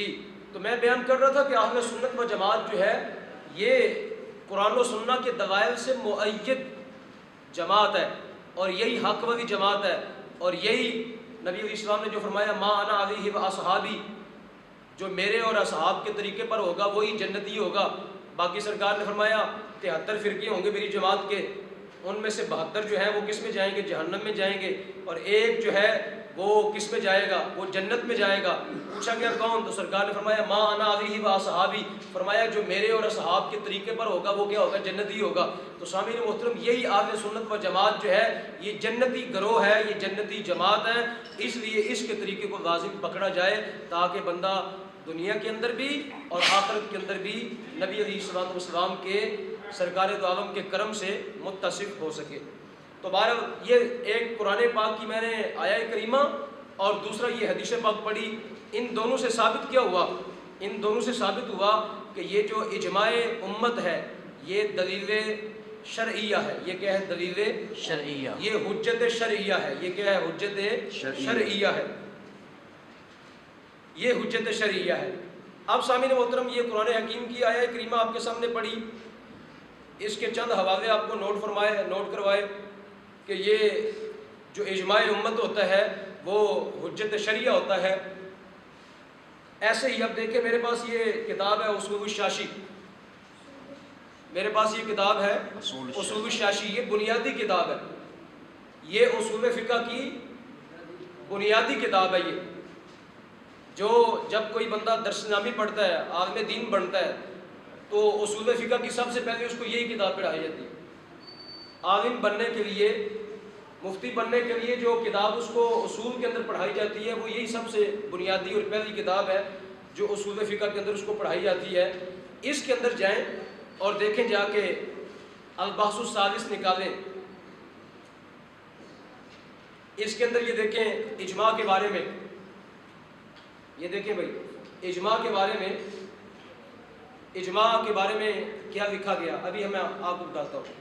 جی تو میں بیان کر رہا تھا کہ اہل سنت و جماعت جو ہے یہ قرآن و سنت کے دلائل سے مؤید جماعت ہے، اور یہی حق والی جماعت ہے، اور یہی نبی علیہ السلام نے جو فرمایا ما انا علیہ و اصحابی، جو میرے اور اصحاب کے طریقے پر ہوگا وہی جنتی ہوگا۔ باقی سرکار نے فرمایا 73 فرقے ہوں گے میری جماعت کے، ان میں سے 72 جو ہیں وہ کس میں جائیں گے؟ جہنم میں جائیں گے، اور ایک جو ہے وہ کس میں جائے گا؟ وہ جنت میں جائے گا۔ پوچھا گیا کون؟ تو سرکار نے فرمایا ما انا علیہ و اصحابی، فرمایا جو میرے اور اصحاب کے طریقے پر ہوگا وہ کیا ہوگا؟ جنتی ہوگا۔ تو سامعین محترم یہی اہل سنت و جماعت جو ہے یہ جنتی گروہ ہے، یہ جنتی جماعت ہے، اس لیے اس کے طریقے کو لازم پکڑا جائے تاکہ بندہ دنیا کے اندر بھی اور آخرت کے اندر بھی نبی علیہ الصلوۃ والسلام کے سرکار دو عالم کے کرم سے متصف ہو سکے۔ تو بہرحال یہ ایک قرآن پاک کی میں نے آیہ کریمہ اور دوسرا یہ حدیث پاک پڑھی، ان دونوں سے ثابت کیا ہوا؟ ان دونوں سے ثابت ہوا کہ یہ جو اجماع امت ہے یہ دلیل شرعیہ ہے۔ یہ کیا ہے؟ دلیل شرعیہ، یہ حجت شرعیہ ہے۔ یہ کیا ہے؟ حجت شرعیہ ہے، یہ حجت شرعیہ ہے۔ اب سامعین محترم یہ قرآن حکیم کی آیہ کریمہ آپ کے سامنے پڑھی، اس کے چند حوالے آپ کو نوٹ کروائے کہ یہ جو اجماع امت ہوتا ہے وہ حجت شرعیہ ہوتا ہے۔ ایسے ہی اب دیکھیں میرے پاس یہ کتاب ہے اصول الشاشی، میرے پاس یہ کتاب ہے اصول الشاشی، یہ بنیادی کتاب ہے، یہ اصول فقہ کی بنیادی کتاب ہے۔ یہ جو جب کوئی بندہ درس نامی پڑھتا ہے، عالم دین بنتا ہے، تو اصول فقہ کی سب سے پہلے اس کو یہی کتاب پڑھائی جاتی ہے۔ عالم بننے کے لیے، مفتی بننے کے لیے جو کتاب اس کو اصول کے اندر پڑھائی جاتی ہے وہ یہی سب سے بنیادی اور پہلی کتاب ہے جو اصول فقہ کے اندر اس کو پڑھائی جاتی ہے۔ اس کے اندر جائیں اور دیکھیں جا کے البحث الثالث نکالیں، اس کے اندر یہ دیکھیں اجماع کے بارے میں، یہ دیکھیں بھائی اجماع کے بارے میں کیا لکھا گیا، ابھی میں آپ کو بتاتا ہوں۔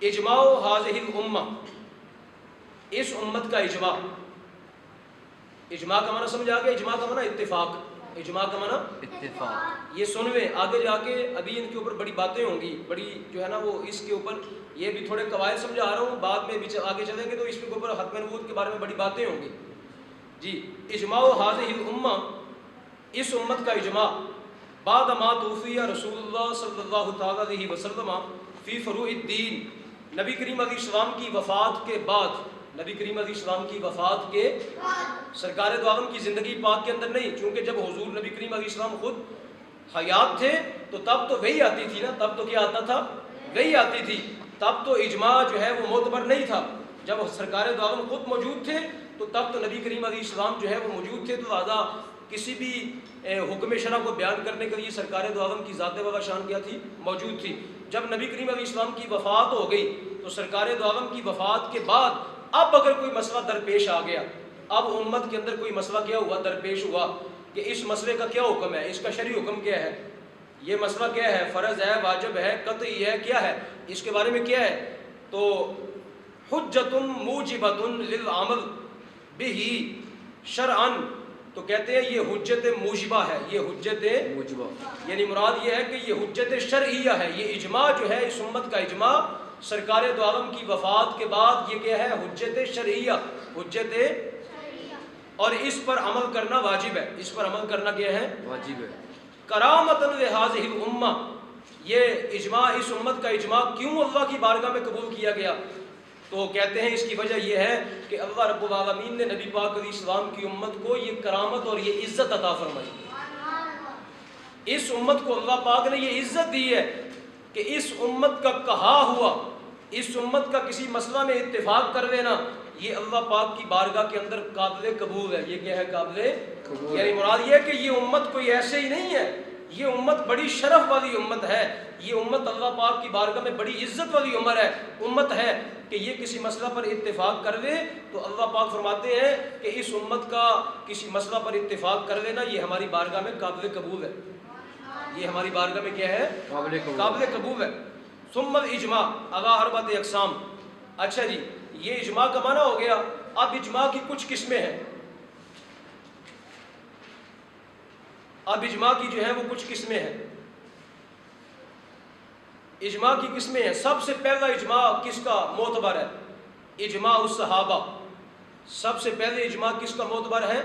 اجماع هذه الامہ، اس امت کا اجماع، اجماع کا معنی سمجھ آ گیا؟ اجماع کا معنی اتفاق، اجماع کا معنی اتفاق۔ یہ سنویں آگے جا کے ابھی ان کے اوپر بڑی باتیں ہوں گی، بڑی جو ہے نا وہ اس کے اوپر یہ بھی تھوڑے قواعد سمجھا رہا ہوں، بعد میں بھی آگے چلیں گے تو اس کے اوپر ختم نبوت کے بارے میں بڑی باتیں ہوں گی۔ جی اجماع هذه الامہ، اس امت کا اجماع بعد ما توفی رسول اللہ صلی اللہ تعالی علیہ وسلم فی فروع الدین، نبی کریم علیہ السلام کی وفات کے بعد، نبی کریم علیہ السلام کی وفات کے سرکار دو عالم کی زندگی پاک کے اندر نہیں، چونکہ جب حضور نبی کریم علیہ السلام خود حیات تھے تو تب تو وہی آتی تھی نا، تب تو کیا آتا تھا؟ وہی آتی تھی، تب تو اجماع جو ہے وہ معتبر نہیں تھا۔ جب سرکار دو عالم خود موجود تھے تو تب تو نبی کریم علیہ السلام جو ہے وہ موجود تھے، تو لہٰذا کسی بھی حکم شرع کو بیان کرنے کے لیے سرکار دو عالم کی ذات والا شان کیا تھی؟ موجود تھی۔ جب نبی کریم علیہ السلام کی وفات ہو گئی تو سرکار دو عالم کی وفات کے بعد اب اگر کوئی مسئلہ درپیش آ گیا، اب امت کے اندر کوئی مسئلہ کیا ہوا؟ درپیش ہوا کہ اس مسئلے کا کیا حکم ہے، اس کا شرعی حکم کیا ہے، یہ مسئلہ کیا ہے، فرض ہے، واجب ہے، قطعی ہے، کیا ہے، اس کے بارے میں کیا ہے، تو حجت موجبۃ للعمل بہ شرعا، تو کہتے ہیں یہ حجت موجبہ ہے، یہ حجت موجبہ یعنی مراد یہ ہے کہ یہ حجت شرعیہ ہے۔ یہ اجماع جو ہے اس امت کا اجماع سرکار دو عالم کی وفات کے بعد یہ کیا ہے؟ حجت شرعیہ، حجت، اور اس پر عمل کرنا واجب ہے، اس پر عمل کرنا کیا ہے؟ واجب ہے۔ کرامۃ لہذہ الامہ، یہ اجماع اس امت کا اجماع کیوں اللہ کی بارگاہ میں قبول کیا گیا؟ تو کہتے ہیں اس کی وجہ یہ ہے کہ اللہ رب العالمین نے نبی پاک علیہ السلام کی امت کو یہ کرامت اور یہ عزت عطا فرمائی۔ اس امت کو اللہ پاک نے یہ عزت دی ہے کہ اس امت کا کہا ہوا، اس امت کا کسی مسئلہ میں اتفاق کر لینا، یہ اللہ پاک کی بارگاہ کے اندر قابل قبول ہے۔ یہ کیا ہے؟ قابل قبول، یعنی مراد یہ ہے کہ یہ امت کوئی ایسے ہی نہیں ہے، یہ امت بڑی شرف والی امت ہے، یہ امت اللہ پاک کی بارگاہ میں بڑی عزت والی امت ہے کہ یہ کسی مسئلہ پر اتفاق کر لے تو اللہ پاک فرماتے ہیں کہ اس امت کا کسی مسئلہ پر اتفاق کر لینا یہ ہماری بارگاہ میں قابل قبول ہے، یہ ہماری بارگاہ میں کیا ہے؟ قابل قبول ہے۔ ثم الاجماع علی اربعۃ اقسام، اچھا جی یہ اجماع کا معنی ہو گیا۔ اب اجماع کی کچھ قسمیں ہیں، اب اجماع کی جو ہے وہ کچھ قسمیں ہیں. اجماع کی قسمیں ہیں. سب سے پہلا اجماع کس کا معتبر ہے؟ اجماع الصحابہ. سب سے پہلے اجماع کس کا معتبر ہے؟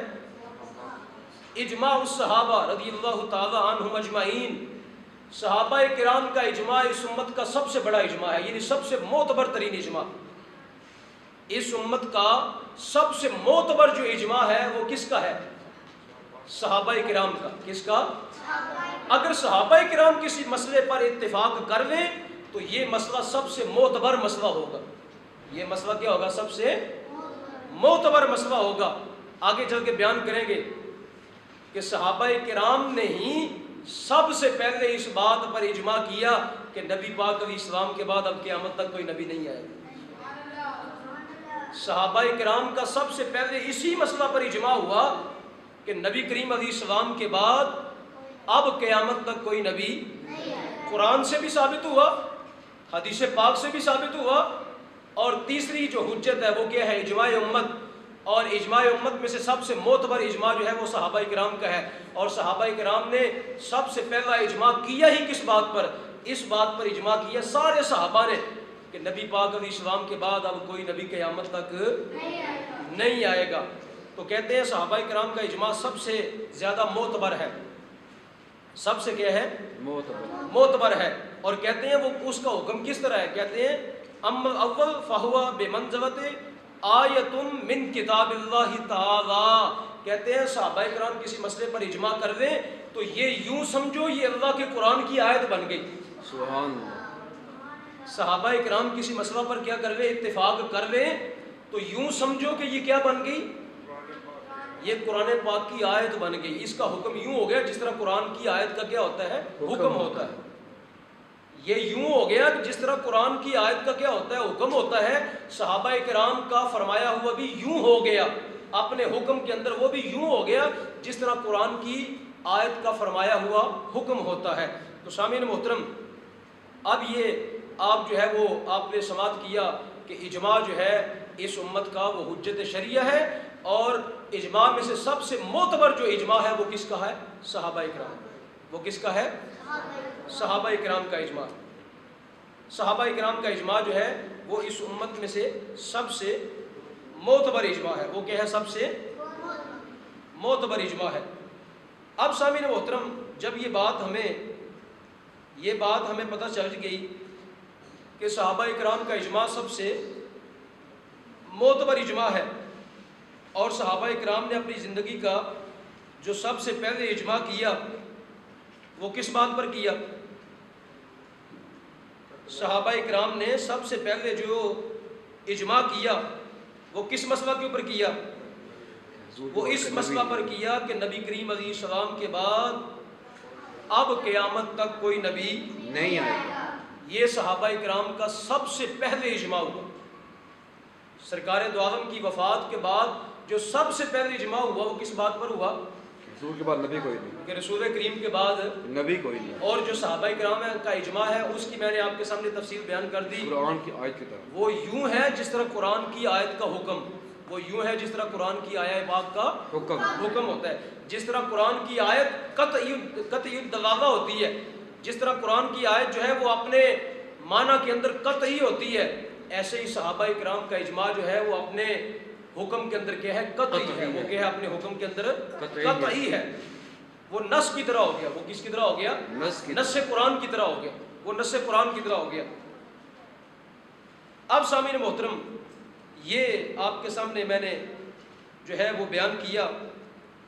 اجماع الصحابہ رضی اللہ تعالی عنہم اجمعین. صحابہ کرام کا اجماع اس امت کا سب سے بڑا اجماع ہے، یعنی سب سے معتبر ترین اجماع. اس امت کا سب سے معتبر جو اجماع ہے وہ کس کا ہے؟ صحابہ کرام کا. کس کا؟ اگر صحابہ کرام کسی مسئلے پر اتفاق کر لیں تو یہ مسئلہ سب سے معتبر مسئلہ ہوگا. یہ مسئلہ کیا ہوگا؟ سب سے معتبر مسئلہ ہوگا. آگے چل کے بیان کریں گے کہ صحابہ کرام نے ہی سب سے پہلے اس بات پر اجماع کیا کہ نبی پاک علیہ السلام کے بعد اب قیامت تک کوئی نبی نہیں آئے. صحابہ کرام کا سب سے پہلے اسی مسئلہ پر اجماع ہوا کہ نبی کریم علیہ السلام کے بعد اب قیامت تک کوئی نبی. قرآن سے بھی ثابت ہوا، حدیث پاک سے بھی ثابت ہوا، اور تیسری جو حجت ہے وہ کیا ہے؟ اجماع امت. اور اجماع امت میں سے سب سے معتبر اجماع جو ہے وہ صحابہ کرام کا ہے. اور صحابہ کرام نے سب سے پہلا اجماع کیا ہی کس بات پر؟ اس بات پر اجماع کیا سارے صحابہ نے کہ نبی پاک علیہ السلام کے بعد اب کوئی نبی قیامت تک نہیں آئے گا. تو کہتے ہیں صحابہ کرام کا اجماع سب سے زیادہ معتبر ہے. سب سے کیا ہے؟ معتبر ہے. اور کہتے ہیں وہ اس کا حکم کس طرح ہے؟ کہتے ہیں اما الاول فہو بمنزلۃ آیۃ من کتاب اللہ تعالی. کہتے ہیں صحابہ کرام کسی مسئلے پر اجماع کر لیں تو یہ یوں سمجھو یہ اللہ کے قرآن کی آیت بن گئی. سبحان اللہ. صحابہ کرام کسی مسئلہ پر کیا کر لیں؟ اتفاق کر لیں تو یوں سمجھو کہ یہ کیا بن گئی؟ یہ قرآن پاک کی آیت بن گئی. اس کا حکم یوں ہو گیا جس طرح قرآن کی آیت کا کیا ہوتا ہے؟ حکم ہوتا ہے. یہ یوں ہو گیا کہ جس طرح قرآن کی آیت کا کیا ہوتا ہے؟ حکم ہوتا ہے. صحابہ کرام کا فرمایا ہوا بھی یوں ہو گیا اپنے حکم کے اندر، وہ بھی یوں ہو گیا جس طرح قرآن کی آیت کا فرمایا ہوا حکم ہوتا ہے. تو سامعین محترم، اب یہ آپ جو ہے وہ آپ نے سماعت کیا کہ اجماع جو ہے اس امت کا وہ حجت شریعہ ہے. اور اجماع میں سے سب سے معتبر جو اجماع ہے وہ کس کا ہے؟ صحابہ کرام. وہ کس کا ہے؟ صحابہ کرام کا اجماع. صحابہ کرام کا اجماع جو ہے وہ اس امت میں سے سب سے معتبر اجماع ہے. وہ کیا ہے؟ سب سے معتبر اجماع ہے. اب سامعین محترم، جب یہ بات ہمیں پتہ چل گئی کہ صحابہ کرام کا اجماع سب سے معتبر اجماع ہے، اور صحابہ کرام نے اپنی زندگی کا جو سب سے پہلے اجماع کیا وہ کس بات پر کیا؟ صحابہ کرام نے سب سے پہلے جو اجماع کیا وہ کس مسئلہ کے اوپر کیا؟ وہ اس مسئلہ پر کیا کہ نبی کریم علیہ السلام کے بعد اب قیامت تک کوئی نبی نہیں آئے گا. یہ صحابہ کرام کا سب سے پہلے اجماع ہوا. سرکار دو عالم کی وفات کے بعد جو سب سے پہلے اجماع ہوا وہ کس بات پر ہوا؟ رسول کے بعد نبی کوئی نہیں. کہ رسول کریم کے بعد نبی کوئی نہیں. اور جو صحابہ کرام کا اجماع ہے اس کی میں نے آپ کے سامنے تفصیل بیان کر دی. قرآن کی آیت کی طرح وہ یوں ہے جس طرح قرآن کی آیت کا حکم، وہ یوں ہے جس طرح قرآن کی آیت پاک کا حکم ہوتا ہے. جس طرح قرآن کی آیت قطعی دلالہ ہوتی ہے، جس طرح قرآن کی آیت جو ہے وہ اپنے معنی کے اندر قطعی ہوتی ہے، ایسے ہی صحابہ کرام کا اجماع جو ہے وہ اپنے حکم کے اندر کیا ہے؟ قطعی ہے. وہ کیا ہے؟ اپنے حکم کے اندر قطعی ہے. وہ نص کی طرح ہو گیا. وہ کس کی طرح ہو گیا؟ نص قرآن کی طرح ہو گیا. وہ نص قرآن کی طرح ہو گیا. اب سامعین محترم، یہ آپ کے سامنے میں نے جو ہے وہ بیان کیا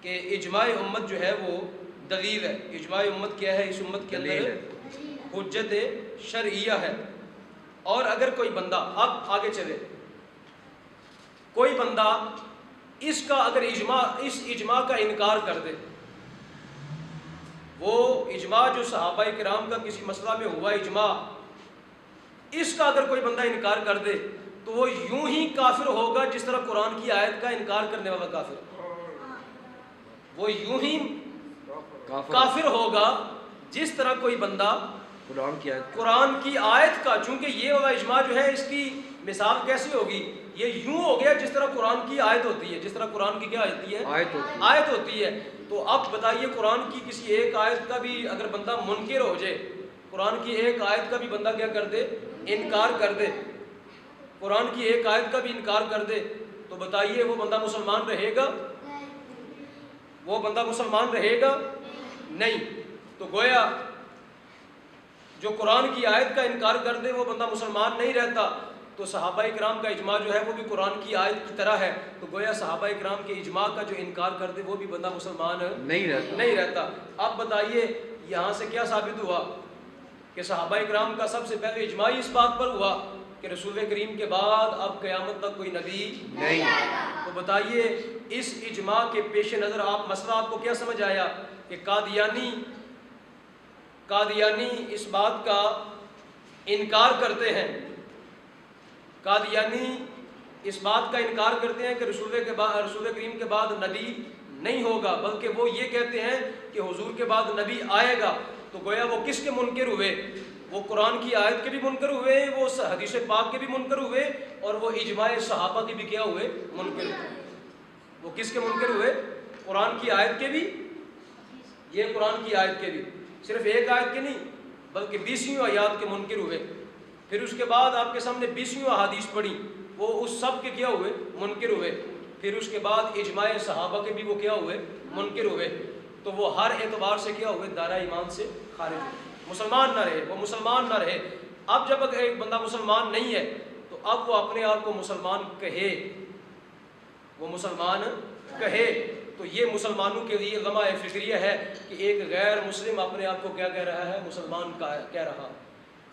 کہ اجماع امت جو ہے وہ دلیل ہے. اجماع امت کیا ہے؟ اس امت کے اندر حجت شرعیہ ہے. اور اگر کوئی بندہ، اب آگے چلے، کوئی بندہ اس اجماع کا انکار کر دے، وہ اجماع جو صحابہ کرام کا کسی مسئلہ میں ہوا اجماع، اس کا اگر کوئی بندہ انکار کر دے تو وہ یوں ہی کافر ہوگا جس طرح قرآن کی آیت کا انکار کرنے والا کافر. وہ یوں ہی کافر ہوگا جس طرح کوئی بندہ قرآن کی آیت کا، چونکہ یہ والا اجماع جو ہے اس کی مثال کیسی ہوگی؟ یہ یوں ہو گیا جس طرح قرآن کی آیت ہوتی ہے، جس طرح قرآن کی کیا ہوتی ہے؟ آیت ہوتی ہے۔ تو اب بتائیے قرآن کی کسی ایک آیت کا بھی اگر بندہ منکر ہو جائے، قرآن کی ایک آیت کا بھی بندہ کیا کر دے؟ انکار کر دے، قرآن کی ایک آیت کا بھی انکار کر دے، تو بتائیے وہ بندہ مسلمان رہے گا؟ وہ بندہ مسلمان رہے گا؟ نہیں۔ تو گویا جو قرآن کی آیت کا انکار کر دے وہ بندہ مسلمان نہیں رہتا۔ تو صحابہ اکرام کا اجماع جو ہے وہ بھی قرآن کی آیت کی طرح ہے، تو گویا صحابہ اکرام کے اجماع کا جو انکار کر دے وہ بھی بندہ مسلمان نہیں رہتا۔ اب بتائیے یہاں سے کیا ثابت ہوا کہ صحابہ اکرام کا سب سے پہلے اجماع اس بات پر ہوا کہ رسول کریم کے بعد اب قیامت تک کوئی نبی نہیں۔ تو بتائیے اس اجماع کے پیش نظر مسئلہ آپ کو کیا سمجھ آیا کہ قادیانی اس بات کا انکار کرتے ہیں، قادیانی اس بات کا انکار کرتے ہیں کہ رسول کریم کے بعد نبی نہیں ہوگا، بلکہ وہ یہ کہتے ہیں کہ حضور کے بعد نبی آئے گا۔ تو گویا وہ کس کے منکر ہوئے؟ وہ قرآن کی آیت کے بھی منکر ہوئے، وہ حدیث پاک کے بھی منکر ہوئے، اور وہ اجماع صحابہ کے بھی کیا ہوئے؟ منکر ہوئے۔ وہ کس کے منکر ہوئے؟ قرآن کی آیت کے بھی، یہ قرآن کی آیت کے بھی، صرف ایک آیت کے نہیں بلکہ 20 آیات کے منکر ہوئے۔ پھر اس کے بعد آپ کے سامنے 20 احادیث پڑھی، وہ اس سب کے کیا ہوئے؟ منکر ہوئے۔ پھر اس کے بعد اجماع صحابہ کے بھی وہ کیا ہوئے؟ منکر ہوئے۔ تو وہ ہر اعتبار سے کیا ہوئے؟ دائرہ ایمان سے خارج ہوئے، مسلمان نہ رہے، وہ مسلمان نہ رہے۔ اب جب اگر ایک بندہ مسلمان نہیں ہے تو اب وہ اپنے آپ کو مسلمان کہے، وہ مسلمان کہے، تو یہ مسلمانوں کے لیے لمحہ فکریہ ہے کہ ایک غیر مسلم اپنے آپ کو کیا کہہ رہا ہے؟ مسلمان کہہ رہا۔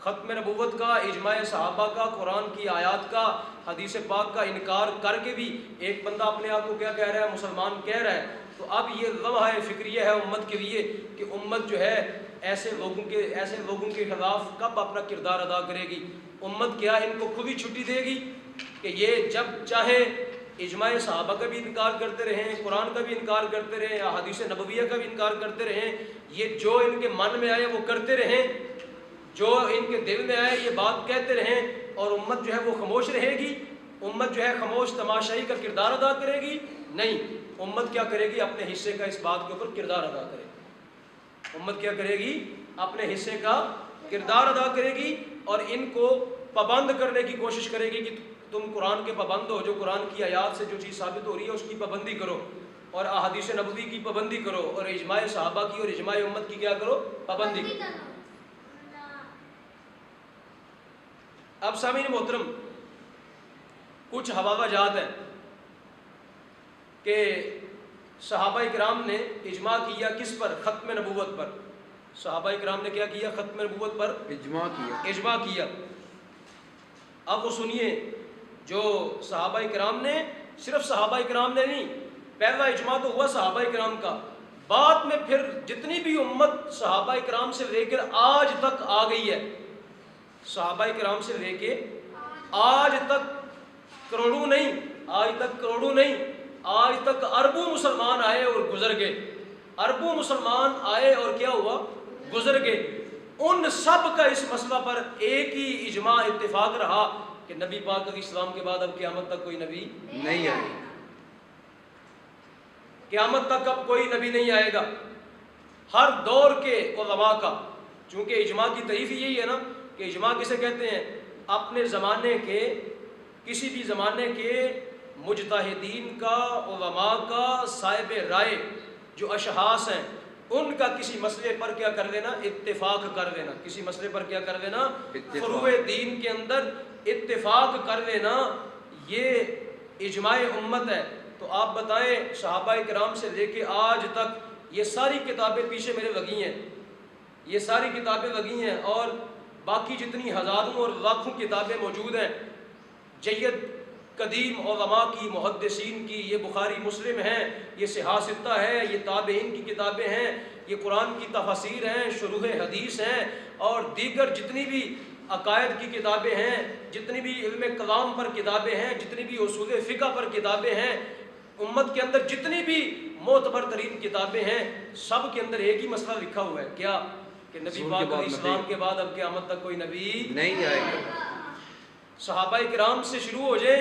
ختم نبوت کا، اجماع صحابہ کا، قرآن کی آیات کا، حدیث پاک کا انکار کر کے بھی ایک بندہ اپنے آپ کو کیا کہہ رہا ہے؟ مسلمان کہہ رہا ہے۔ تو اب یہ لمحہ فکریہ ہے امت کے لیے کہ امت جو ہے ایسے لوگوں کے خلاف کب اپنا کردار ادا کرے گی۔ امت کیا ان کو کھلی چھٹی دے گی کہ یہ جب چاہے اجماع صحابہ کا بھی انکار کرتے رہیں، قرآن کا بھی انکار کرتے رہیں، حدیث نبویہ کا بھی انکار کرتے رہیں، یہ جو ان کے من میں آئے وہ کرتے رہیں، جو ان کے دل میں آئے یہ بات کہتے رہیں، اور امت جو ہے وہ خاموش رہے گی؟ امت جو ہے خاموش تماشائی کا کردار ادا کرے گی؟ نہیں، امت کیا کرے گی؟ اپنے حصے کا اس بات کے اوپر کردار ادا کرے گی۔ امت کیا کرے گی؟ اپنے حصے کا کردار ادا کرے گی، اور ان کو پابند کرنے کی کوشش کرے گی کہ تم قرآن کے پابند ہو، جو قرآن کی آیات سے جو چیز ثابت ہو رہی ہے اس کی پابندی کرو، اور احادیث نبوی کی پابندی کرو، اور اجماع صحابہ کی اور اجماع امت کی کیا کرو؟ پابندی کرو۔ اب سامعین محترم کچھ حوالہ جات ہیں کہ صحابہ اکرام نے اجماع کیا کس پر؟ ختم نبوت پر۔ صحابہ اکرام نے کیا کیا؟ ختم نبوت پر اجماع کیا۔ اب وہ سنیے، جو صحابہ اکرام نے، صرف صحابہ اکرام نے نہیں، پہلا اجماع تو ہوا صحابہ اکرام کا، بعد میں پھر جتنی بھی امت صحابہ اکرام سے لے کر آج تک آ گئی ہے، صحابہ اکرام سے لے کے آج تک کروڑوں نہیں، آج تک اربوں مسلمان آئے اور گزر گئے، اربوں مسلمان آئے اور کیا ہوا؟ گزر گئے۔ ان سب کا اس مسئلہ پر ایک ہی اجماع اتفاق رہا کہ نبی پاک علیہ السلام کے بعد اب قیامت تک کوئی نبی نہیں آئے گا۔ قیامت تک اب کوئی نبی نہیں آئے گا۔ ہر دور کے علماء کا، چونکہ اجماع کی تعریف یہی ہے نا کہ اجماع کسے کہتے ہیں؟ اپنے زمانے کے، کسی بھی زمانے کے مجتہدین کا، علماء کا، صاحب رائے جو اشخاص ہیں، ان کا کسی مسئلے پر کیا کر لینا؟ اتفاق کر لینا۔ کسی مسئلے پر کیا کر لینا؟ فروع دین کے اندر اتفاق کر لینا، یہ اجماع امت ہے۔ تو آپ بتائیں صحابہ اکرام سے لے کے آج تک یہ ساری کتابیں پیچھے میرے لگی ہیں، یہ ساری کتابیں لگی ہیں، اور باقی جتنی ہزاروں اور لاکھوں کتابیں موجود ہیں، جید قدیم علماء کی، محدثین کی، یہ بخاری مسلم ہیں، یہ صحاح ستہ ہے، یہ تابعین کی کتابیں ہیں، یہ قرآن کی تفاسیر ہیں، شروح حدیث ہیں، اور دیگر جتنی بھی عقائد کی کتابیں ہیں، جتنی بھی علم کلام پر کتابیں ہیں، جتنی بھی اصول فقہ پر کتابیں ہیں، امت کے اندر جتنی بھی معتبر ترین کتابیں ہیں، سب کے اندر ایک ہی مسئلہ لکھا ہوا ہے، کیا؟ کہ نبی پاک علیہ السلام کے بعد اب قیامت تک کوئی نبی نہیں آئے گا۔ صحابہ کرام سے شروع ہو جائے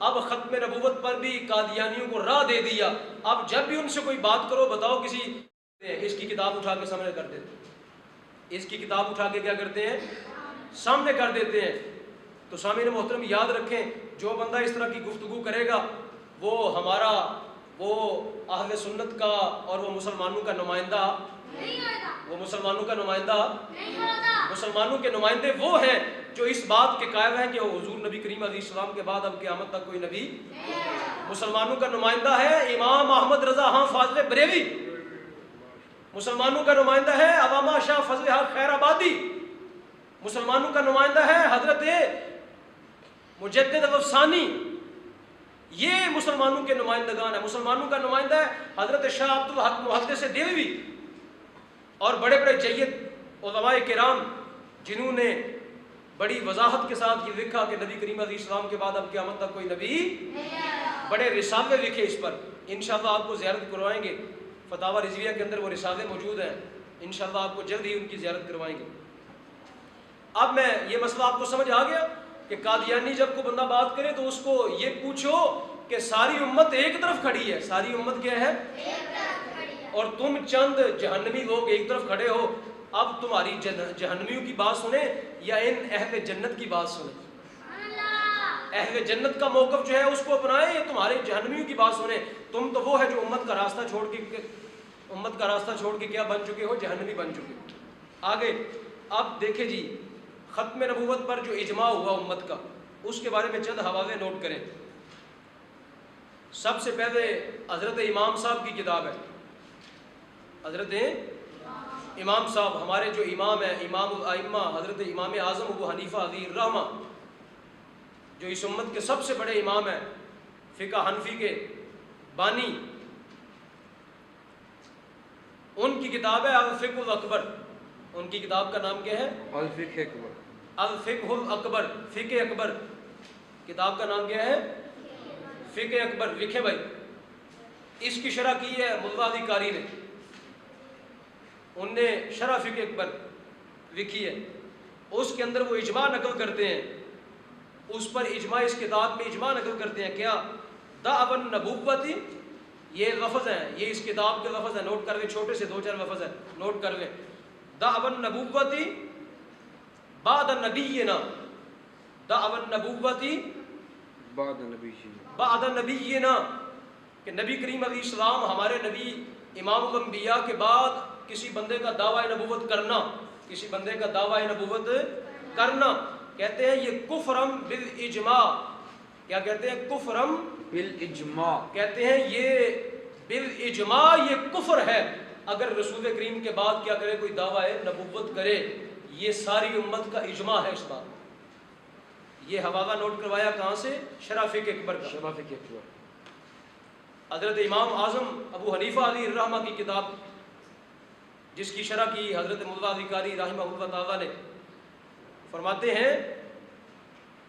اب ختم نبوت پر بھی قادیانیوں کو راہ دے دیا. اب جب بھی ان سے کوئی بات کرو بتاؤ کسی اس کی کتاب اٹھا کے سامنے کر دیتے ہیں, اس کی کتاب اٹھا کے کیا کرتے ہیں سامنے کر دیتے ہیں. تو سامعین محترم یاد رکھیں جو بندہ اس طرح کی گفتگو کرے گا وہ ہمارا وہ اہل سنت کا اور وہ مسلمانوں کا نمائندہ نہیں ہوگا. وہ مسلمانوں کا نمائندہ نہیں ہوگا. مسلمانوں کے نمائندے وہ ہیں جو اس بات کے قائل ہیں کہ حضور نبی کریم علیہ السلام کے بعد اب قیامت تک کوئی نبی. مسلمانوں کا نمائندہ ہے امام احمد رضا خان فاضل بریلوی. مسلمانوں کا نمائندہ ہے علامہ شاہ فضل حق خیر آبادی. مسلمانوں کا نمائندہ ہے حضرت مجدد الافسانی. یہ مسلمانوں کے نمائندگان ہیں. مسلمانوں کا نمائندہ ہے حضرت شاہ عبد الحق محدث دہلوی اور بڑے بڑے جید علماء کرام جنہوں نے بڑی وضاحت کے ساتھ یہ لکھا کہ نبی کریم علیہ السلام کے بعد اب قیامت تک کوئی نبی. بڑے رسالے لکھے اس پر. انشاءاللہ آپ کو زیارت کروائیں گے. فتاوی رضویہ کے اندر وہ رسالے موجود ہیں. انشاءاللہ آپ کو جلد ہی ان کی زیارت کروائیں گے. اب میں یہ مسئلہ آپ کو سمجھ آ گیا کہ قادیانی جب کوئی بندہ بات کرے تو اس کو یہ پوچھو کہ ساری امت ایک طرف کھڑی ہے. ساری امت کیا ہے اور تم چند جہنمی لوگ ایک طرف کھڑے ہو. اب تمہاری جہنمیوں کی بات سنیں یا ان اہل جنت کی بات سنیں. اہل جنت کا موقف جو ہے اس کو اپنائیں یا تمہارے جہنمیوں کی بات سنیں. تم تو وہ ہے جو امت کا راستہ چھوڑ کے کیا بن چکے ہو جہنمی بن چکے. آگے اب دیکھیں جی ختم نبوت پر جو اجماع ہوا امت کا اس کے بارے میں چند حوالے نوٹ کریں. سب سے پہلے حضرت امام صاحب کی کتاب ہے. حضرت امام صاحب ہمارے جو امام ہیں امام الائمہ حضرت امام اعظم ابو حنیفہ علیہ الرحمہ جو اس امت کے سب سے بڑے امام ہیں فقہ حنفی کے بانی. ان کی کتاب ہے الفقہ الاکبر. ان کی کتاب کا نام کیا ہے الفقہ اکبر. الفقہ الاکبر فقہ اکبر. کتاب کا نام کیا ہے فقہ اکبر. لکھے بھائی اس کی شرح کی ہے ملا علی قاری نے. ان نے شرح فقہ اکبر لکھی ہے. اس کے اندر وہ اجماع نقل کرتے ہیں. اس پر اجماع اس کتاب میں اجماع نقل کرتے ہیں. کیا دعوی النبوت یہ لفظ ہیں یہ اس کتاب کے لفظ ہیں. نوٹ کر لیں چھوٹے سے 2-4 لفظ ہیں نوٹ کر لیں. دعوی النبوت بعد نبینا. دعوی النبوت بعد نبینا کہ نبی کریم علیہ السلام ہمارے نبی امام الانبیاء کے بعد کسی بندے کا دعوی نبوت کرنا. کسی بندے کا دعوی نبوت کرنا کہتے ہیں یہ کفرم بالاجماع. کیا کہتے ہیں کفرم بالاجماع. کہتے ہیں یہ بالاجماع یہ کفر ہے اگر رسول کریم کے بعد کیا کرے کوئی دعوی نبوت کرے. یہ ساری امت کا اجماع ہے اس بات. یہ حوالہ نوٹ کروایا کہاں سے شرح فقہ اکبر کا. شرح فقہ اکبر. حضرت امام اعظم ابو حنیفہ علیہ الرحمہ کی کتاب جس کی شرح کی حضرت ملا علی قاری رحمہ اللہ تعالیٰ نے فرماتے ہیں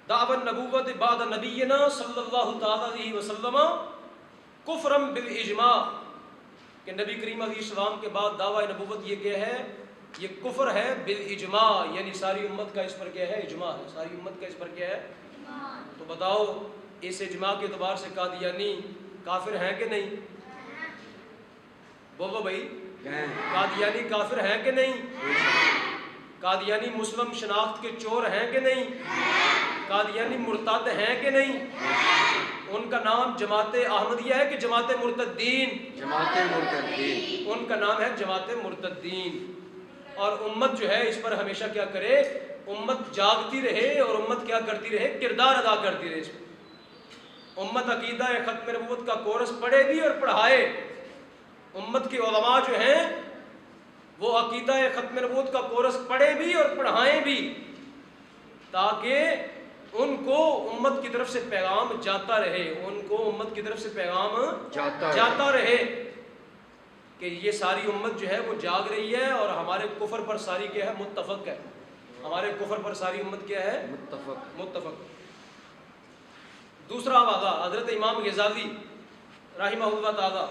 دعوی النبوت بعد نبینا صلی اللہ تعالیٰ علیہ وسلم کفرم بالاجماع کہ نبی کریم علیہ السلام کے بعد دعوی نبوت یہ کیا ہے یہ کفر ہے بالاجماع. یعنی ساری امت کا اس پر کیا ہے اجماع ہے. ساری امت کا اس پر کیا ہے. تو بتاؤ اس اجماع کے اعتبار سے قادیانی کافر ہیں کہ نہیں؟ بولو بھائی قادیانی کافر ہیں کہ نہیں؟ قادیانی مسلم شناخت کے چور ہیں کہ نہیں؟ قادیانی مرتد ہیں کہ نہیں؟ ان کا نام جماعت احمدیہ ہے کہ جماعت مرتدین؟ جماعت مرتدین. ان کا نام ہے جماعت مرتدین. اور امت جو ہے اس پر ہمیشہ کیا کرے امت جاگتی رہے اور امت کیا کرتی رہے کردار ادا کرتی رہے. اس پر امت عقیدہ ختم نبوت کا کورس پڑھے بھی اور پڑھائے. امت کے علماء جو ہیں وہ عقیدہ ختم نبوت کا کورس پڑھے بھی اور پڑھائیں بھی تاکہ ان کو امت کی طرف سے پیغام جاتا رہے. ان کو امت کی طرف سے پیغام جاتا رہے کہ یہ ساری امت جو ہے وہ جاگ رہی ہے اور ہمارے کفر پر ساری کیا ہے متفق ہے. ہمارے کفر پر ساری امت کیا ہے متفق. دوسرا حوالہ حضرت امام غزالی رحمہ اللہ تعالی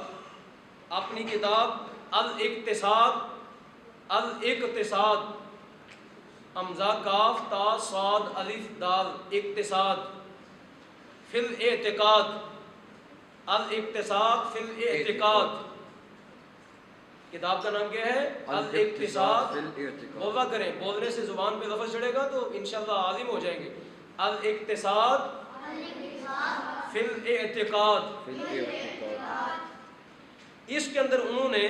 اپنی کتاب الاقتصاد حمزہ کاف تا صاد الف دال اقتصاد فی الاعتقاد، الاقتصاد فی الاعتقاد، کتاب کا نام کیا ہے؟ الاقتصاد، بولوا کریں، بولنے سے زبان پہ لفظ چڑھے گا تو انشاءاللہ عالم ہو جائیں گے۔ الاقتصاد فی الاعتقاد، اس کے اندر انہوں نے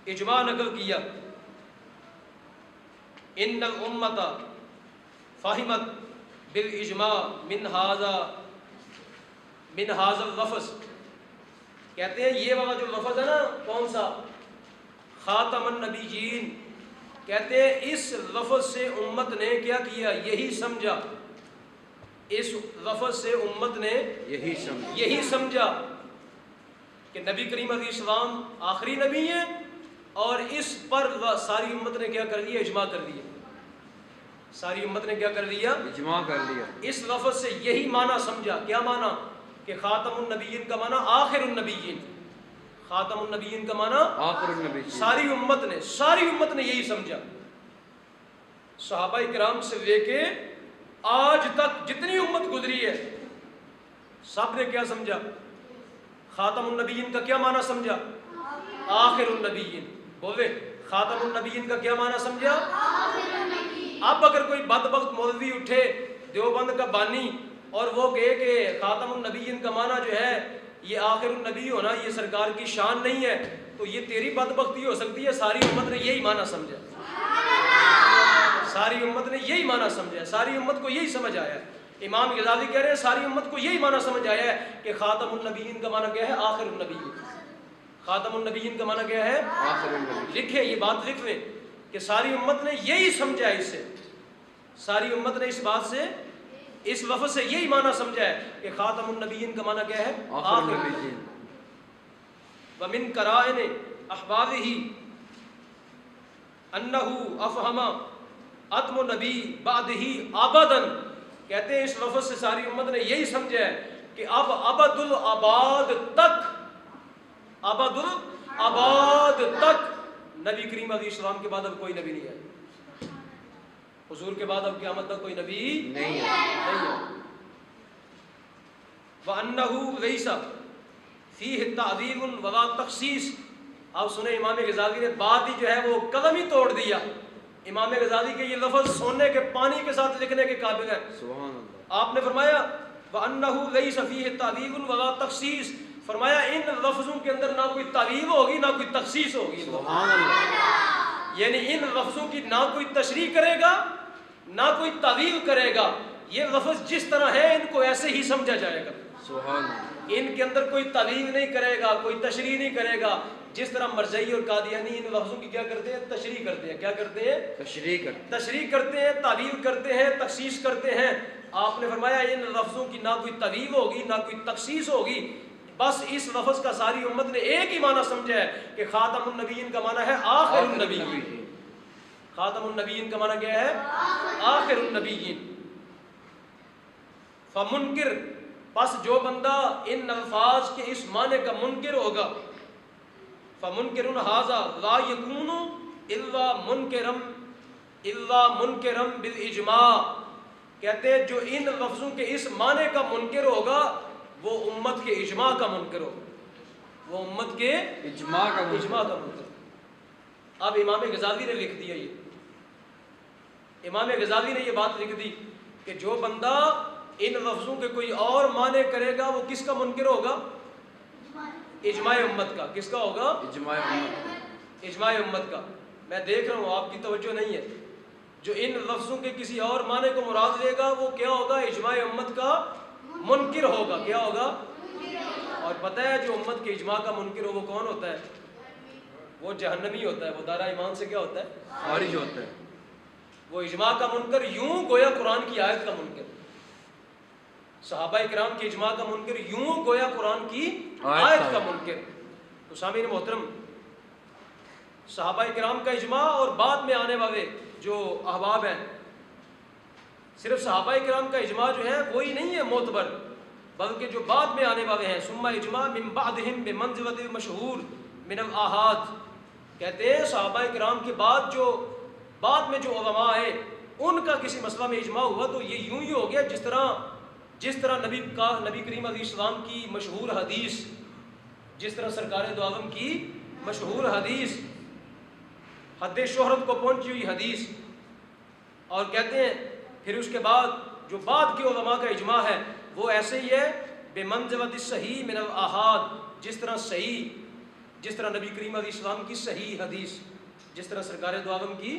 اجماع نقل کیا، ان الامت فہمت بالاجماع من هذا اللفظ، کہتے ہیں یہ والا جو لفظ ہے نا، کون سا؟ خاتم النبیین، کہتے ہیں اس لفظ سے امت نے کیا کیا؟ یہی سمجھا، اس لفظ سے امت نے یہی سمجھا کہ نبی کریم علیہ السلام آخری نبی ہیں، اور اس پر ساری امت نے کیا کر لیا؟ اجماع کر لیا۔ ساری امت نے کیا کر لیا؟ اجماع کر لیا۔ اس لفظ سے یہی معنی سمجھا، کیا معنی؟ کہ خاتم النبیین کا معنی آخر النبیین، خاتم النبیین کا معنی آخر النبیین، ساری امت نے یہی سمجھا۔ صحابہ کرام سے لے کے آج تک جتنی امت گزری ہے سب نے کیا سمجھا؟ خاتم النبیین کا کیا معنی سمجھا؟ آخر النبیین۔ بولے خاتم النبیین کا کیا معنی سمجھا؟ اب اگر کوئی بدبخت مولوی اٹھے دیوبند کا بانی اور وہ کہے کہ خاتم النبیین کا معنی جو ہے یہ آخر النبی ہونا یہ سرکار کی شان نہیں ہے، تو یہ تیری بدبختی ہو سکتی ہے، ساری امت نے یہی معنی سمجھا، ساری امت نے یہی معنی سمجھا، ساری امت کو یہی سمجھ آیا ہے۔ امام غزالی کہہ رہے ہیں ساری امت کو یہی معنی سمجھ آیا ہے کہ خاتم النبیین کا معنی کیا ہے؟ آخر النبیین۔ خاتم النبیین کا معنی کیا ہے؟ آخر النبیین۔ لکھیں، یہ بات لکھ لیں کہ ساری امت نے یہی سمجھا ہے، اس سے ساری امت نے اس بات سے، اس لفظ سے یہی معنی سمجھا ہے کہ خاتم النبیین کا معنی کیا ہے؟ آخر النبیین۔ ومن قرائن احبابہ انہ افہم عدم نبی بعدہ ابدا، کہتے ہیں اس لفظ سے ساری امت نے یہی سمجھا ہے کہ اب ابد الاباد تک نبی کریم علیہ السلام کے بعد اب کوئی نبی نہیں ہے، حضور کے بعد اب قیامت تک کوئی نبی نہیں ہے۔ وَأَنَّهُ لَيْسَ فِيهِ تَعْظِيمٌ وَلَا تَخْصِيصٌ۔ آپ سنیں، امام غزالی نے بات ہی جو ہے وہ قلم ہی توڑ دیا۔ امام غزالی کے یہ لفظ سونے کے پانی کے ساتھ لکھنے کے قابل ہے۔ سبحان اللہ۔ آپ نے فرمایا وَأَنَّهُ لَيْسَ فِيهِ تَعْظِيمٌ وَلَا تَخْصِيصٌ، فرمایا ان لفظوں کے اندر نہ کوئی تعظیم ہوگی نہ کوئی تخصیص ہوگی۔ سبحان اللہ۔ یعنی ان لفظوں کی نہ کوئی تشریح کرے گا نہ کوئی تعویل کرے گا، یہ لفظ جس طرح ہے ان کو ایسے ہی سمجھا جائے گا۔ سبحان اللہ۔ ان کے اندر کوئی تعویل نہیں کرے گا، کوئی تشریح نہیں کرے گا، جس طرح مرزائی اور قادیانی ان لفظوں کی کیا کرتے ہیں؟ تشریح کرتے ہیں۔ کیا کرتے ہیں؟ تشریح کرتے ہیں، تعویل کرتے ہیں، تخصیص کرتے ہیں۔ آپ نے فرمایا ان لفظوں کی نہ کوئی تعویل ہوگی نہ کوئی تخصیص ہوگی، بس اس لفظ کا ساری امت نے ایک ہی معنی سمجھا ہے کہ خاتم النبیین کا معنی ہے آخر النبیین۔ خاتم النبیین کا معنی کیا ہے؟ آخر النبیین۔ فمنکر، پس جو بندہ ان الفاظ کے اس معنی کا منکر ہوگا، فمنکر ھذا لا یکون الا منکرا بالاجماع، کہتے ہیں جو ان لفظوں کے اس معنی کا منکر ہوگا وہ امت کے اجماع کا منکر ہوگا، وہ امت کے اجماع کا منکر۔ اب امام غزالی نے لکھ دیا، یہ امام غزالی نے یہ بات لکھ دی کہ جو بندہ ان لفظوں کے کوئی اور معنی کرے گا وہ کس کا منکر ہوگا؟ اجماع امت کا۔ کس کا ہوگا؟ اجماع امت۔ اجماع امت کا۔ میں دیکھ رہا ہوں آپ کی توجہ نہیں ہے، جو ان لفظوں کے کسی اور معنی کو مراد لے گا وہ کیا ہوگا؟ اجماع امت کا منکر ہوگا۔ کیا ہوگا؟ اور پتہ ہے جو امت کے اجماع کا منکر ہو وہ کون ہوتا ہے؟ وہ جہنمی ہوتا ہے، وہ دائرہ ایمان سے کیا ہوتا ہے؟ خارج ہوتا ہے۔ وہ اجماع کا منکر یوں گویا قرآن کی آیت کا منکر، صحابہ کرام کی اجماع کا منکر یوں گویا قرآن کی آیت کا منکر۔ تو سامعین محترم، صحابہ کرام کا اجماع اور بعد میں آنے والے جو احباب ہیں، صرف صحابہ کرام کا اجماع جو ہے وہی نہیں ہے معتبر، بلکہ جو بعد میں آنے والے ہیں، ثم اجماع من بعدہم بمنزلۃ المشہور من الآحاد، کہتے ہیں صحابہ کرام کے بعد جو علماء ہیں ان کا کسی مسئلہ میں اجماع ہوا تو یہ یوں ہی ہو گیا جس طرح جس طرح نبی کریم علیہ السلام کی مشہور حدیث، جس طرح سرکار دو عالم کی مشہور حدیث، حد شہرت کو پہنچی ہوئی حدیث، اور کہتے ہیں پھر اس کے بعد جو بعد کے علماء کا اجماع ہے وہ ایسے ہی ہے بمنزلۃ الصحیح من الاحاد، جس طرح نبی کریم علیہ السلام کی صحیح حدیث، جس طرح سرکار دو عالم کی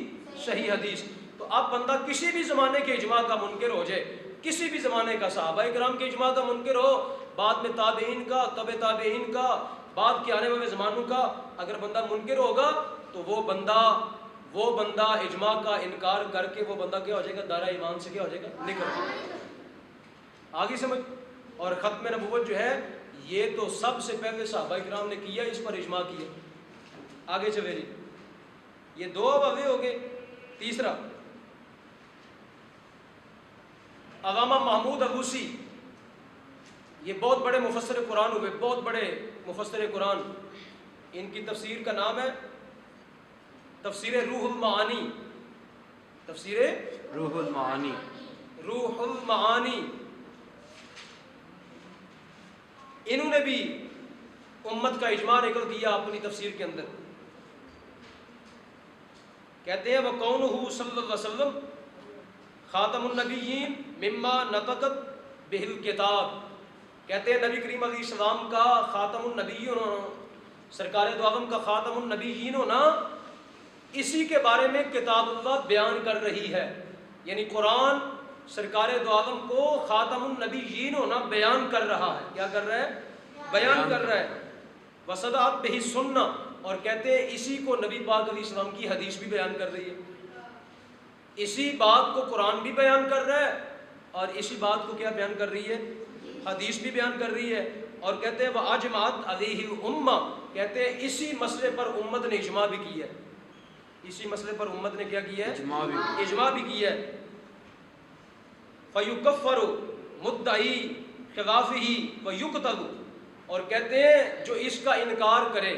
صحیح حدیث۔ تو اب بندہ کسی بھی زمانے کے اجماع کا منکر ہو جائے، کسی بھی زمانے کا، صحابہ کرام کے اجماع کا منکر ہو، بعد میں تابعین کا، تبع تابعین کا، بعد کے آنے والے زمانوں کا، اگر بندہ منکر ہوگا تو وہ بندہ اجماع کا انکار کر کے وہ بندہ کیا ہو جائے گا؟ دائرہ ایمان سے کیا ہو جائے گا؟ نکل جائے گا۔ آگے سمجھ۔ اور ختم نبوت جو ہے یہ تو سب سے پہلے صحابہ کرام نے کیا، اس پر اجماع کیا۔ آگے چلے جی، یہ دو واضح ہو گئے۔ تیسرا، علامہ محمود الوسی، یہ بہت بڑے مفسر قرآن ہوئے، بہت بڑے مفسر قرآن۔ ان کی تفسیر کا نام ہے تفسیر روح المعانی، تفسیر روح المعانی۔ روح المعانی۔ انہوں نے بھی امت کا اجماع نقل کیا اپنی تفسیر کے اندر۔ کہتے ہیں وَقَوْنُهُ صلی اللہ علیہ وسلم خاتم النبیین مما نطقت بہ الکتاب، کہتے ہیں نبی کریم علیہ السلام کا خاتم النبیین ہونا، سرکار دو عالم کا خاتم النبیین ہونا، اسی کے بارے میں کتاب اللہ بیان کر رہی ہے، یعنی قرآن سرکار دو عالم کو خاتم النبیین ہونا بیان کر رہا ہے۔ کیا کر رہا ہے؟ بیان کر رہا ہے۔ وصدعت بہ السنہ، اور کہتے ہیں اسی کو نبی پاک علیہ السلام کی حدیث بھی بیان کر رہی ہے، اسی بات کو قرآن بھی بیان کر رہا ہے اور اسی بات کو کیا بیان کر رہی ہے؟ حدیث بھی بیان کر رہی ہے۔ اور کہتے ہیں وَأَجْمَعَتْ عَلَيْهِ الْأُمَّةُ، کہتے ہیں اسی مسئلے پر امت نے اجماع بھی کی ہے، اسی مسئلے پر امت نے کیا کیا ہے؟ اجماع بھی کیا ہے۔ فَيُكَفَّرُ مُدَّعِي خِلَافِهِ وَيُقْتَلُ، اور کہتے ہیں جو اس کا انکار کرے،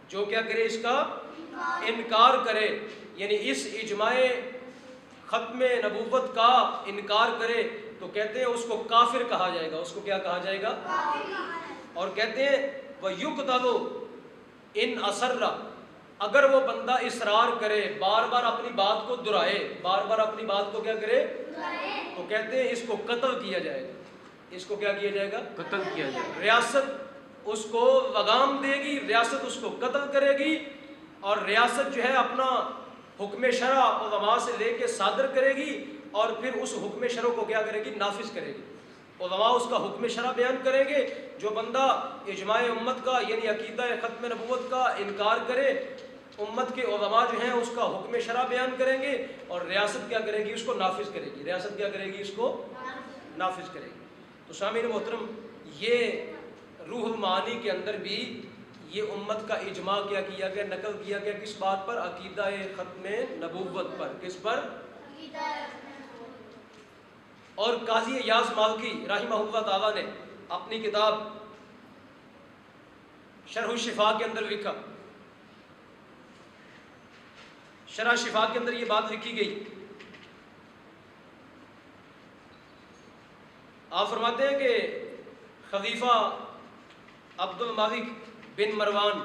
جو کیا کرے؟ اس کا انکار کرے، یعنی اس اجماع ختم نبوت کا انکار کرے تو کہتے ہیں اس کو کافر کہا جائے گا۔ اس کو کیا کہا جائے گا؟ اور کہتے ہیں وَيُقْتَلُ إِنْ أَصَرَّ، اگر وہ بندہ اصرار کرے، بار بار اپنی بات کو دہرائے، بار بار اپنی بات کو کیا کرے تو کہتے ہیں اس کو قتل کیا جائے گا۔ اس کو کیا کیا جائے گا؟ قتل کیا جائے گا۔ ریاست اس کو لگام دے گی، ریاست اس کو قتل کرے گی، اور ریاست جو ہے اپنا حکم شرع علماء سے لے کے صادر کرے گی، اور پھر اس حکم شرع کو کیا کرے گی؟ نافذ کرے گی۔ علماء اس کا حکم شرع بیان کریں گے۔ جو بندہ اجماع امت کا یعنی عقیدہ ختم نبوت کا انکار کرے، امت کے علماء جو ہیں اس کا حکم شرع بیان کریں گے، اور ریاست کیا کرے گی؟ اس کو نافذ کرے گی۔ ریاست کیا کرے گی؟ اس کو نافذ کرے گی۔ تو سامعین محترم، یہ روح المعانی کے اندر بھی یہ امت کا اجماع کیا کیا گیا، نقل کیا گیا، کس بات پر؟ عقیدہ ختم نبوت پر۔ کس پر؟ اور قاضی ایاز مالکی رحمہ اللہ تعالیٰ نے اپنی کتاب شرح الشفاء کے اندر لکھا، شرح شفاء کے اندر یہ بات لکھی گئی۔ آپ فرماتے ہیں کہ خلیفہ عبد المالک بن مروان،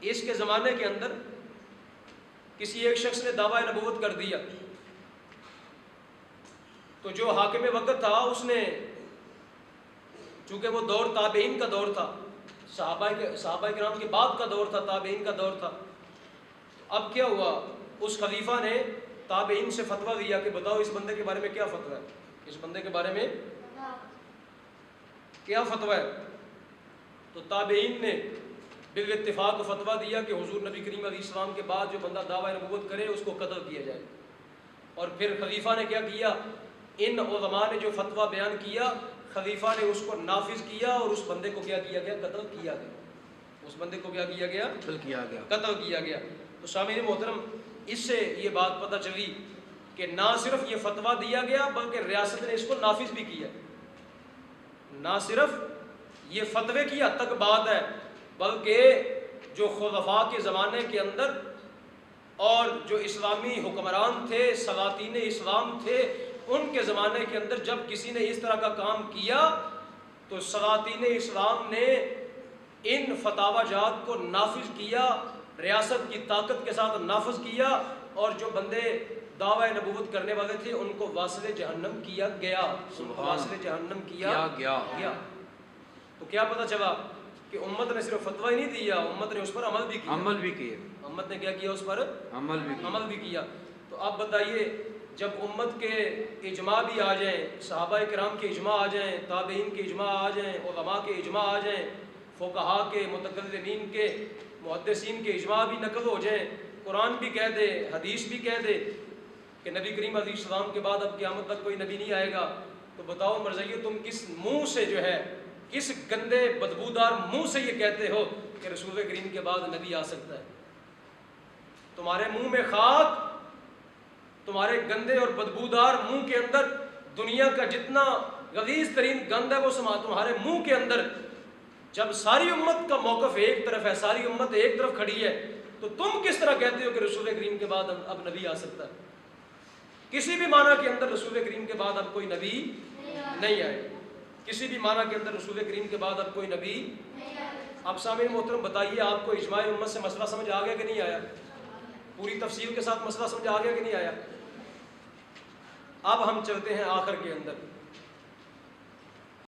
اس کے زمانے کے اندر کسی ایک شخص نے دعویٰ نبوت کر دیا، تو جو حاکم وقت تھا اس نے، چونکہ وہ دور تابعین کا دور تھا، صحابہ کرام کے بعد کا دور تھا، تابعین کا دور تھا، اب کیا ہوا؟ اس خلیفہ نے تابعین سے فتویٰ دیا کہ بتاؤ اس بندے کے بارے میں کیا فتویٰ ہے، اس بندے کے بارے میں کیا فتویٰ ہے؟ تو تابعین نے بالاتفاق فتویٰ دیا کہ حضور نبی کریم علیہ السلام کے بعد جو بندہ دعویٰ نبوت کرے اس کو قتل کیا جائے۔ اور پھر خلیفہ نے کیا کیا؟ ان علماء نے جو فتویٰ بیان کیا، خلیفہ نے اس کو نافذ کیا اور اس بندے کو کیا کیا گیا؟ قتل کیا گیا۔ اس بندے کو کیا کیا گیا؟ قتل کیا گیا۔ تو سامعین محترم، اس سے یہ بات پتہ چلی کہ نہ صرف یہ فتویٰ دیا گیا بلکہ ریاست نے اس کو نافذ بھی کیا۔ نہ صرف یہ فتوے کی حد تک بات ہے بلکہ جو خلفاء کے زمانے کے اندر اور جو اسلامی حکمران تھے، سلاطین اسلام تھے، ان کے زمانے کے اندر جب کسی نے اس طرح کا کام کیا تو سلاطین اسلام نے ان فتاوی جات کو نافذ کیا، ریاست کی طاقت کے ساتھ نافذ کیا، اور جو بندے دعوی نبوت کرنے والے تھے ان کو واصل جہنم کیا گیا، واصل جہنم کیا گیا۔ تو کیا پتہ چلا کہ امت نے صرف فتویٰ ہی نہیں دیا، امت نے اس پر عمل بھی کیا، امت نے کیا کیا؟ اس پر عمل بھی کیا۔ تو آپ بتائیے جب امت کے اجماع بھی آ جائیں، صحابہ کرام کے اجماع آ جائیں، تابعین کے اجماع آ جائیں، علماء کے اجماع آ جائیں، فقہاء کے، متکلمین کے، محدثین کے اجماع بھی نقل ہو جائیں، قرآن بھی کہہ دے، حدیث بھی کہہ دے کہ نبی کریم علیہ السلام کے بعد اب قیامت تک کوئی نبی نہیں آئے گا، تو بتاؤ مرزائیو تم کس منہ سے جو ہے، کس گندے بدبودار منہ سے یہ کہتے ہو کہ رسول کریم کے بعد نبی آ سکتا ہے؟ تمہارے منہ میں خاک، تمہارے گندے اور بدبودار منہ کے اندر دنیا کا جتنا غلیظ ترین گند ہے وہ تمہارے منہ کے اندر۔ جب ساری امت کا موقف ایک طرف ہے، ساری امت ایک طرف کھڑی ہے، تو تم کس طرح کہتے ہو کہ رسول کریم کے بعد اب نبی آ سکتا ہے؟ کسی بھی معنی کے اندر رسول کریم کے بعد اب کوئی نبی نہیں آئے، کسی بھی معنی کے اندر رسول کریم کے بعد اب کوئی نبی۔ اب سامعین محترم بتائیے آپ کو اجماع امت سے مسئلہ سمجھ آ گیا کہ نہیں آیا؟ پوری تفصیل کے ساتھ مسئلہ سمجھ آ گیا کہ نہیں آیا؟ اب ہم چلتے ہیں آخر کے اندر۔